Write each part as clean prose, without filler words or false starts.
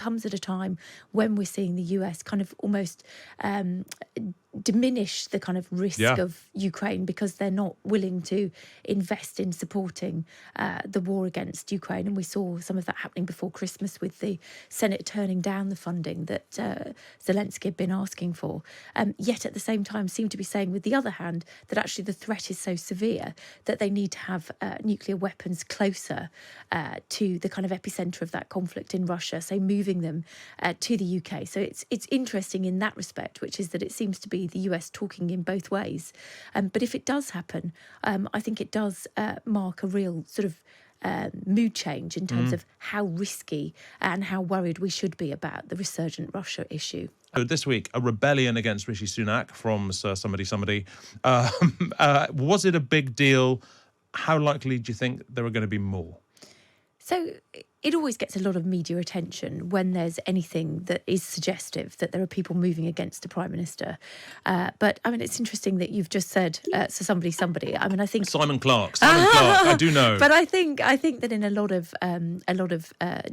comes at a time when we're seeing the US kind of almost diminish the kind of risk of Ukraine because they're not willing to invest in supporting the war against Ukraine. And we saw some of that happening before Christmas with the Senate turning down the funding that Zelensky had been asking for. Yet at the same time seem to be saying, with the other hand, that actually the threat is so severe that they need to have nuclear weapons closer to the kind of epicentre of that conflict in Russia, so moving them to the UK. So it's interesting in that respect, which is that it seems to be the US talking in both ways. But if it does happen, I think it does mark a real sort of mood change in terms of how risky and how worried we should be about the resurgent Russia issue. This week, a rebellion against Rishi Sunak from Sir Somebody. Was it a big deal? How likely do you think there are going to be more? So it always gets a lot of media attention when there's anything that is suggestive that there are people moving against the Prime Minister. But, I mean, it's interesting that you've just said, so somebody. I mean, I think... Simon Clark, I do know. But I think that in a lot of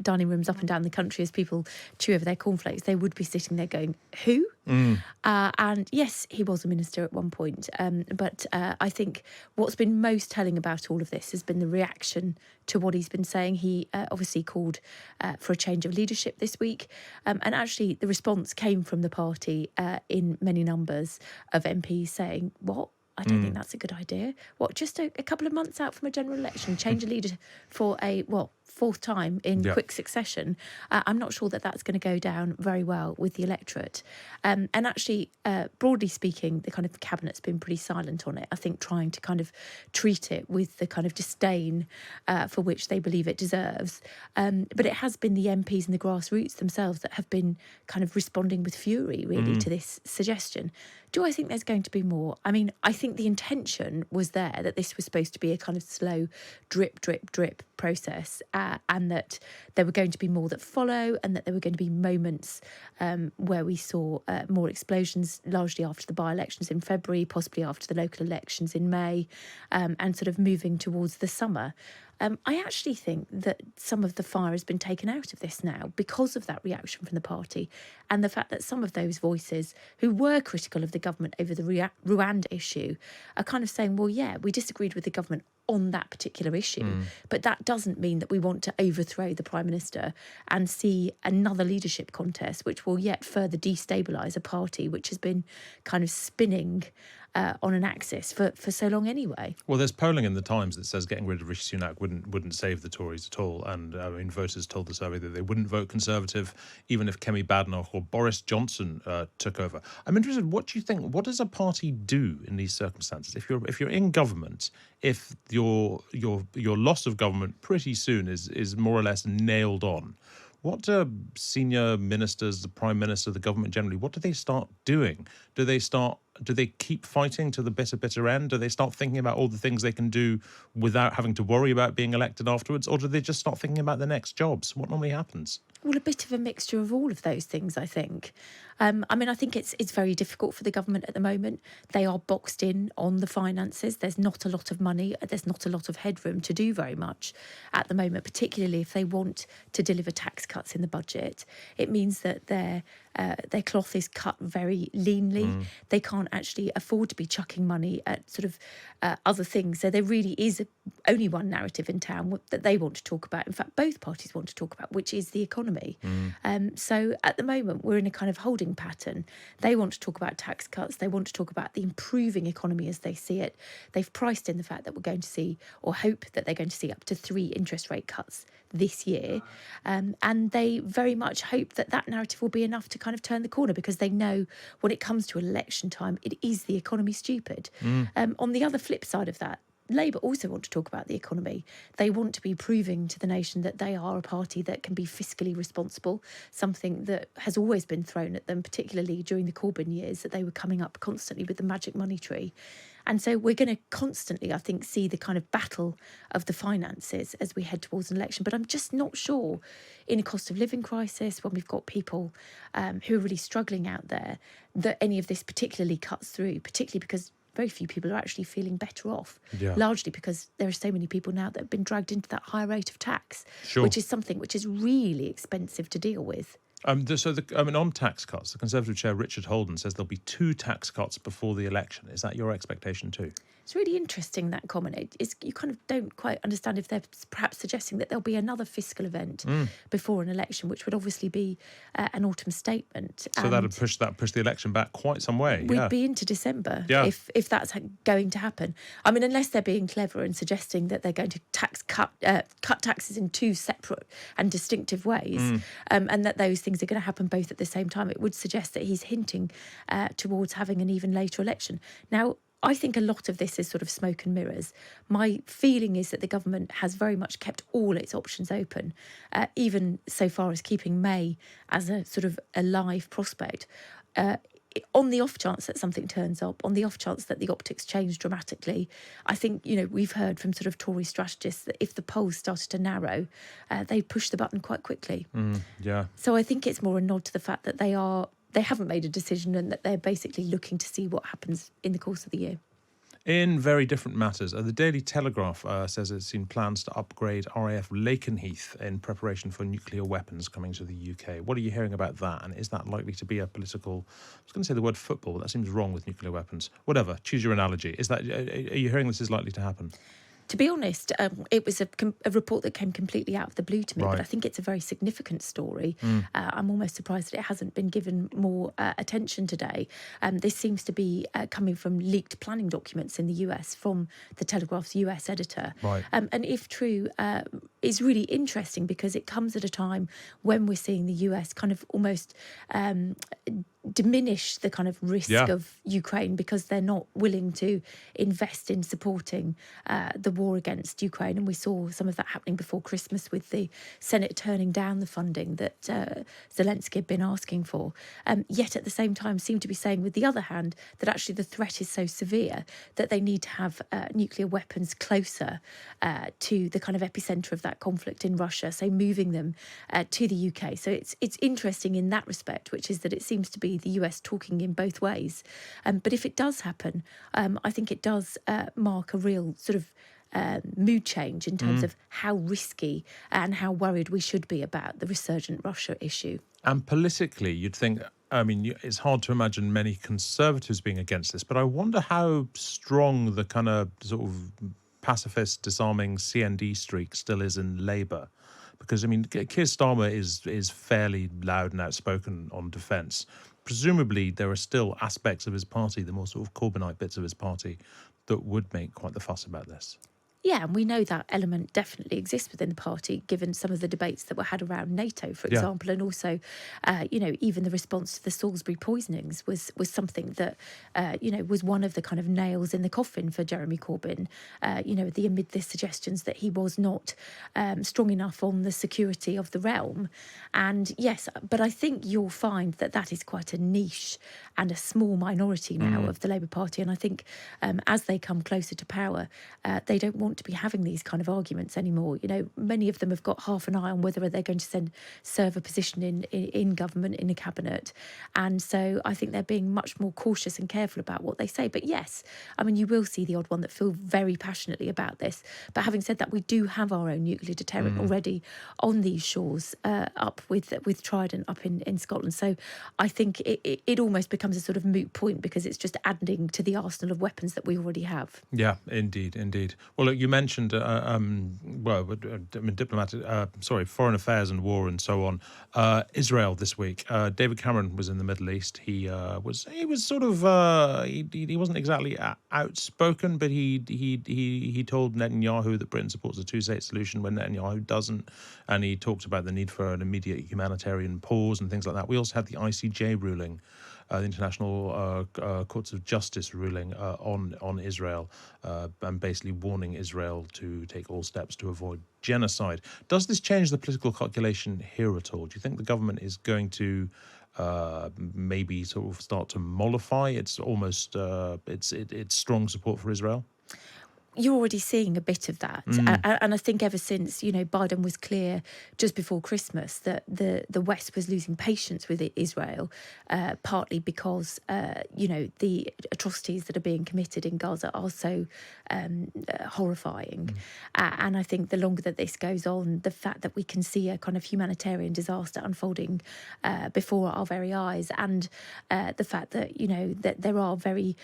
dining rooms up and down the country, as people chew over their cornflakes, they would be sitting there going, who? And yes, he was a minister at one point. But I think what's been most telling about all of this has been the reaction to what he's been saying. He obviously called for a change of leadership this week. And actually the response came from the party in many numbers of MPs saying, what? I don't think that's a good idea. What, just a couple of months out from a general election, change a leader for a, fourth time in quick succession? I'm not sure that that's going to go down very well with the electorate. And actually, broadly speaking, the kind of cabinet's been pretty silent on it, I think, trying to kind of treat it with the kind of disdain for which they believe it deserves. But it has been the MPs and the grassroots themselves that have been kind of responding with fury, really, to this suggestion. Do I think there's going to be more? I mean, I think the intention was there, that this was supposed to be a kind of slow drip, drip, drip process, and that there were going to be more that follow, and that there were going to be moments where we saw more explosions, largely after the by-elections in February, possibly after the local elections in May, and sort of moving towards the summer. I actually think that some of the fire has been taken out of this now because of that reaction from the party, and the fact that some of those voices who were critical of the government over the Rwanda issue are kind of saying, well, yeah, we disagreed with the government on that particular issue, but that doesn't mean that we want to overthrow the Prime Minister and see another leadership contest which will yet further destabilise a party which has been kind of spinning on an axis for so long anyway. Well, there's polling in the Times that says getting rid of Rishi Sunak wouldn't save the Tories at all. And I mean, voters told the survey that they wouldn't vote Conservative even if Kemi Badenoch or Boris Johnson took over. I'm interested, what do you think? What does a party do in these circumstances? If you're in government, if your loss of government pretty soon is more or less nailed on, what do senior ministers, the Prime Minister, the government generally, what do they start doing? Do they keep fighting to the bitter end? Do they start thinking about all the things they can do without having to worry about being elected afterwards? Or do they just start thinking about their next jobs? What normally happens? Well, a bit of a mixture of all of those things, I think. I mean, I think it's very difficult for the government at the moment. They are boxed in on the finances. There's not a lot of money. There's not a lot of headroom to do very much at the moment, particularly if they want to deliver tax cuts in the budget. It means that their cloth is cut very leanly. They can't actually afford to be chucking money at sort of other things. So there really is only one narrative in town that they want to talk about. In fact, both parties want to talk about, which is the economy. So at the moment, we're in a kind of holding pattern. They want to talk about tax cuts. They want to talk about the improving economy as they see it. They've priced in the fact that we're going to see, or hope that they're going to see, up to 3 interest rate cuts this year. And they very much hope that that narrative will be enough to kind of turn the corner, because they know when it comes to election time, it is the economy stupid. On the other flip side of that, Labour also want to talk about the economy. They want to be proving to the nation that they are a party that can be fiscally responsible, something that has always been thrown at them, particularly during the Corbyn years, that they were coming up constantly with the magic money tree. And so we're going to constantly, I think, see the kind of battle of the finances as we head towards an election. But I'm just not sure, in a cost of living crisis, when we've got people who are really struggling out there, that any of this particularly cuts through, particularly because very few people are actually feeling better off, Yeah. largely because there are so many people now that have been dragged into that high rate of tax, Sure. which is something which is really expensive to deal with. On tax cuts, the Conservative chair Richard Holden says there'll be 2 tax cuts before the election. Is that your expectation too? It's really interesting, that comment. You kind of don't quite understand if they're perhaps suggesting that there'll be another fiscal event before an election, which would obviously be an autumn statement. So that'd push the election back quite some way. We'd be into December Yeah. if that's going to happen. I mean, unless they're being clever and suggesting that they're going to cut taxes in 2 separate and distinctive ways, and that those things are going to happen both at the same time, it would suggest that he's hinting towards having an even later election. Now, I think a lot of this is sort of smoke and mirrors. My feeling is that the government has very much kept all its options open, even so far as keeping May as a sort of a live prospect. On the off chance that something turns up, on the off chance that the optics change dramatically, I think, we've heard from sort of Tory strategists that if the polls started to narrow, they push the button quite quickly. Yeah. So I think it's more a nod to the fact that they haven't made a decision and that they're basically looking to see what happens in the course of the year. In very different matters, the Daily Telegraph says it's seen plans to upgrade RAF Lakenheath in preparation for nuclear weapons coming to the UK. What are you hearing about that? And is that likely to be a political... I was going to say the word football, but that seems wrong with nuclear weapons. Whatever, choose your analogy. Are you hearing this is likely to happen? To be honest, it was a report that came completely out of the blue to me, Right. but I think it's a very significant story. I'm almost surprised that it hasn't been given more attention today. This seems to be coming from leaked planning documents in the US from the Telegraph's US editor. Right. And if true, is really interesting because it comes at a time when we're seeing the US kind of almost diminish the kind of risk of Ukraine because they're not willing to invest in supporting the war against Ukraine. And we saw some of that happening before Christmas with the Senate turning down the funding that Zelensky had been asking for. Yet at the same time seem to be saying, with the other hand, that actually the threat is so severe that they need to have nuclear weapons closer to the kind of epicenter of that conflict in Russia, so moving them to the UK. So it's interesting in that respect, which is that it seems to be the US talking in both ways. But if it does happen, I think it does mark a real sort of mood change in terms of how risky and how worried we should be about the resurgent Russia issue. And politically, you'd think, I mean, it's hard to imagine many Conservatives being against this, but I wonder how strong the kind of sort of pacifist, disarming CND streak still is in Labour. Because, I mean, Keir Starmer is fairly loud and outspoken on defence. Presumably, there are still aspects of his party, the more sort of Corbynite bits of his party, that would make quite the fuss about this. Yeah, and we know that element definitely exists within the party, given some of the debates that were had around NATO, for example, and also, even the response to the Salisbury poisonings was something that, was one of the kind of nails in the coffin for Jeremy Corbyn, amid the suggestions that he was not strong enough on the security of the realm. And yes, but I think you'll find that is quite a niche and a small minority now of the Labour Party. And I think as they come closer to power, they don't want to be having these kind of arguments anymore. Many of them have got half an eye on whether they're going to serve a position in government, in a cabinet. And so I think they're being much more cautious and careful about what they say. But yes, I mean, you will see the odd one that feel very passionately about this. But having said that, we do have our own nuclear deterrent already on these shores, up with Trident up in Scotland. So I think it almost becomes a sort of moot point because it's just adding to the arsenal of weapons that we already have. Yeah, indeed. Well, look, you mentioned, foreign affairs and war and so on. Israel this week. David Cameron was in the Middle East. He was sort of he wasn't exactly outspoken, but he told Netanyahu that Britain supports a two-state solution when Netanyahu doesn't, and he talked about the need for an immediate humanitarian pause and things like that. We also had the ICJ ruling. The International Courts of Justice ruling on Israel and basically warning Israel to take all steps to avoid genocide. Does this change the political calculation here at all? Do you think the government is going to maybe sort of start to mollify its almost its strong support for Israel? you're already seeing a bit of that. And I think ever since, Biden was clear just before Christmas that the West was losing patience with Israel, partly because, the atrocities that are being committed in Gaza are so horrifying. And I think the longer that this goes on, the fact that we can see a kind of humanitarian disaster unfolding before our very eyes, and the fact that, that there are very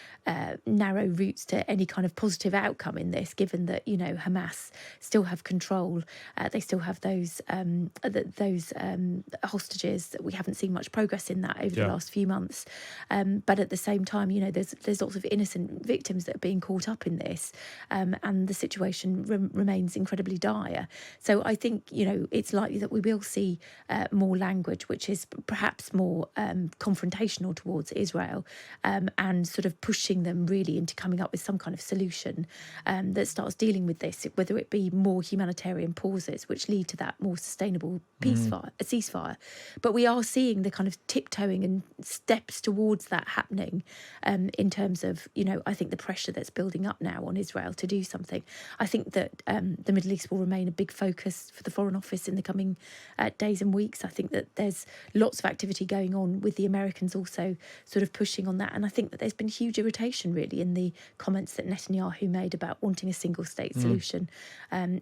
narrow routes to any kind of positive outcome in this, given that Hamas still have control, they still have those hostages. That we haven't seen much progress in that over the last few months, but at the same time, there's lots of innocent victims that are being caught up in this, and the situation remains incredibly dire. So I think it's likely that we will see more language which is perhaps more confrontational towards Israel, and sort of pushing them really into coming up with some kind of solution that starts dealing with this, whether it be more humanitarian pauses which lead to that more sustainable ceasefire. But we are seeing the kind of tiptoeing and steps towards that happening, in terms of, I think the pressure that's building up now on Israel to do something. I think that the Middle East will remain a big focus for the Foreign Office in the coming days and weeks. I think that there's lots of activity going on with the Americans also sort of pushing on that. And I think that there's been huge irritation really in the comments that Netanyahu made about wanting a single state solution,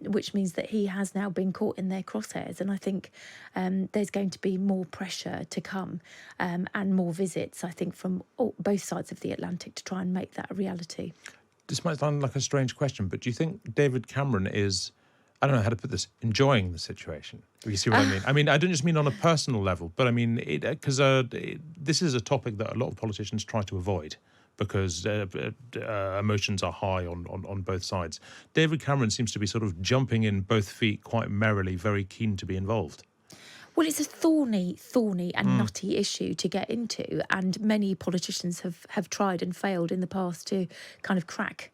which means that he has now been caught in their crosshairs. And I think there's going to be more pressure to come, and more visits, I think, from both sides of the Atlantic to try and make that a reality. This might sound like a strange question, but do you think David Cameron is, I don't know how to put this, enjoying the situation? You see what I mean? I mean, I don't just mean on a personal level, but I mean, because this is a topic that a lot of politicians try to avoid, because emotions are high on both sides. David Cameron seems to be sort of jumping in both feet quite merrily, very keen to be involved. Well, it's a thorny and nutty issue to get into, and many politicians have tried and failed in the past to kind of crack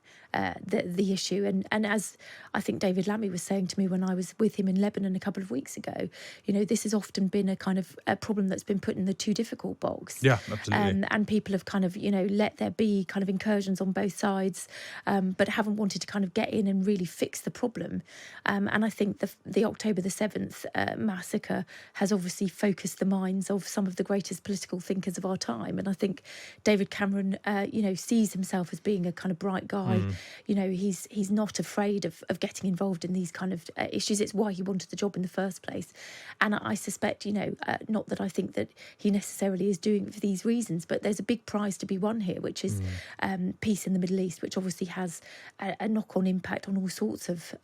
the issue. And as I think David Lammy was saying to me when I was with him in Lebanon a couple of weeks ago, this has often been a kind of a problem that's been put in the too difficult box. Yeah, absolutely. And people have kind of, let there be kind of incursions on both sides, but haven't wanted to kind of get in and really fix the problem. And I think the October the 7th massacre has obviously focused the minds of some of the greatest political thinkers of our time. And I think David Cameron, sees himself as being a kind of bright guy. He's not afraid of getting involved in these kind of issues. It's why he wanted the job in the first place. And I suspect, not that I think that he necessarily is doing it for these reasons, but there's a big prize to be won here, which is peace in the Middle East, which obviously has a knock-on impact on all sorts of,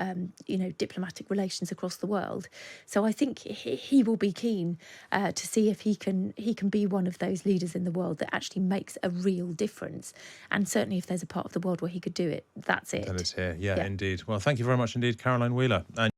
diplomatic relations across the world. So I think he will be keen to see if he can be one of those leaders in the world that actually makes a real difference. And certainly if there's a part of the world where he could do it, that's it. That is here. Yeah, indeed. Well, thank you very much indeed, Caroline Wheeler. And